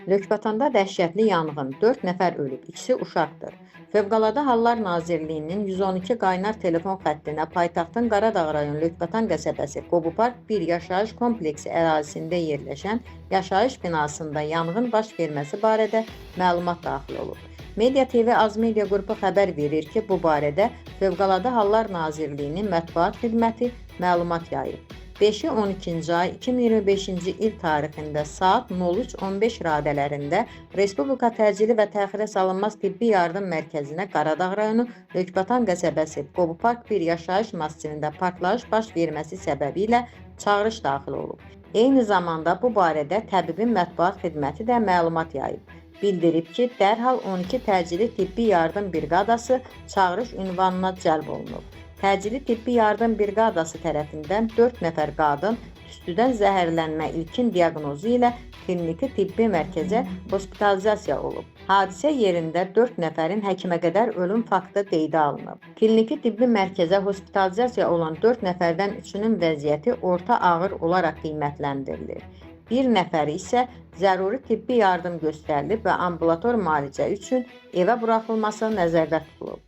Lökbatanda dəhşətli yanğın, 4 nəfər ölüb, ikisi uşaqdır. Fövqəladə Hallar Nazirliyinin 112 qaynar telefon xəttinə paytaxtın Qaradağ rayon Lökbatan qəsəbəsi Qobupark 1 yaşayış kompleksi ərazisində yerləşən yaşayış binasında yanğın baş verməsi barədə məlumat daxil olub. Media TV Azmedia qrupu xəbər verir ki, bu barədə Fövqəladə Hallar Nazirliyinin mətbuat xidməti məlumat yayıb. 5-i 12-ci ay 2025-ci il tarixində saat 03:15 radələrində Respublika Təcili və Təxirə Salınmaz Tibbi Yardım Mərkəzinə Qaradağ rayonu Lökbatan qəsəbəsi Qobupark 1 yaşayış masivində partlayış baş verməsi səbəbilə çağırış daxil olub. Eyni zamanda bu barədə təbibin mətbuat xidməti də məlumat yayıb. Bildirib ki, dərhal 12 təcili tibbi yardım briqadası çağırış ünvanına cəlb olunub. Təcili tibbi yardım briqadası tərəfindən 4 nəfər qadın tüstüdən zəhərlənmə ilkin diaqnozu ilə kliniki tibbi mərkəzə hospitalizasiya olub. Hadisə yerində 4 nəfərin həkimə qədər ölüm faktı qeydə alınıb. Kliniki tibbi mərkəzə hospitalizasiya olan 4 nəfərdən 3-ünün vəziyyəti orta ağır olaraq qiymətləndirilir. Bir nəfəri isə zəruri tibbi yardım göstərilib və ambulator müalicə üçün evə buraxılması nəzərdə tutulub.